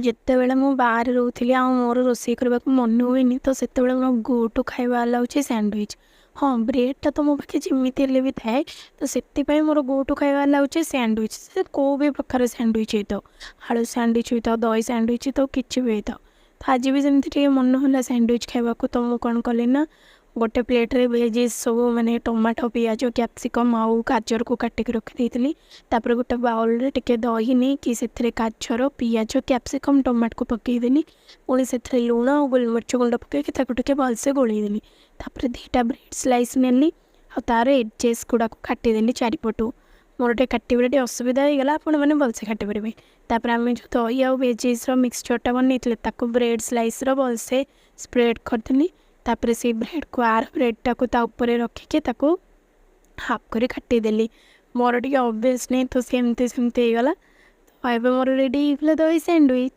ଯେତେବେଳେ ମୁଁ ବାହାରେ ରହୁଥିଲି ଆଉ ମୋର ରୋଷେଇ କରିବାକୁ ମନ ହୁଏନି ତ ସେତେବେଳେ ମୋର ଗୋ ଟୁ ଖାଇବା ହେଲା ହେଉଛି ସ୍ୟାଣ୍ଡୱିଚ୍। ହଁ, ବ୍ରେଡ଼ଟା ତ ମୋ ପାଖେ ଯେମିତି ହେଲେ ବି ଥାଏ, ତ ସେଥିପାଇଁ ମୋର ଗୋ ଟୁ ଖାଇବା ହେଲା ହେଉଛି ସ୍ୟାଣ୍ଡୱିଚ୍। ସେ କେଉଁ ବି ପ୍ରକାର ସ୍ୟାଣ୍ଡୱିଚ୍ ହେଇଥାଉ, ଆଳୁ ସ୍ୟାଣ୍ଡୱିଚ୍ ହେଇଥାଉ, ଦହି ସ୍ୟାଣ୍ଡୱିଚ୍ ହେଇଥାଉ, କିଛି ବି ହେଇଥାଉ। ତ ଆଜି ବି ସେମିତି ଟିକେ ମନ ହେଲା ସ୍ୟାଣ୍ଡୱିଚ୍ ଖାଇବାକୁ, ତ ମୁଁ କ'ଣ କଲି ନା ଗୋଟେ ପ୍ଲେଟ୍ରେ ଭେଜିସ୍ ସବୁ ମାନେ ଟମାଟୋ, ପିଆଜ, କ୍ୟାପ୍ସିକମ୍ ଆଉ ଗାଜରକୁ କାଟିକି ରଖିଦେଇଥିଲି। ତାପରେ ଗୋଟେ ବାଉଲ୍ରେ ଟିକେ ଦହି ନେଇକି ସେଥିରେ ଗାଜର, ପିଆଜ, କ୍ୟାପ୍ସିକମ୍, ଟମାଟୋକୁ ପକାଇଦେଲି। ପୁଣି ସେଥିରେ ଲୁଣ ଆଉ ଗୋଲମରିଚ ଗୁଣ୍ଡ ପକାଇକି ତାକୁ ଟିକେ ଭଲସେ ଗୋଳେଇଦେଲି। ତାପରେ ଦୁଇଟା ବ୍ରେଡ଼୍ ସ୍ଲାଇସ୍ ନେଲି ଆଉ ତା'ର ଏଜେସ୍ ଗୁଡ଼ାକୁ କାଟିଦେଲି ଚାରିପଟୁ। ମୋର ଟିକେ କାଟିବାରେ ଟିକେ ଅସୁବିଧା ହେଇଗଲା, ଆପଣମାନେ ଭଲସେ କାଟିପାରିବେ। ତାପରେ ଆମେ ଯେଉଁ ଦହି ଆଉ ଭେଜିସ୍ର ମିକ୍ସଚର୍ଟା ବନେଇଥିଲେ ତାକୁ ବ୍ରେଡ଼୍ ସ୍ଲାଇସ୍ର ଭଲସେ ସ୍ପ୍ରେଡ଼୍ କରିଦେଲି। ତାପରେ ସେଇ ବ୍ରେଡ଼୍କୁ ଆର ବ୍ରେଡ଼୍ଟାକୁ ତା ଉପରେ ରଖିକି ତାକୁ ହାଫ୍ କରି କାଟିଦେଲି। ମୋର ଟିକେ ଅଭ୍ୟାସ ନାହିଁ ତ ସେମିତି ହେଇଗଲା। ତ ଏବେ ମୋର ରେଡ଼ି ହେଇଗଲା ଦହି ସ୍ୟାଣ୍ଡୱିଚ୍।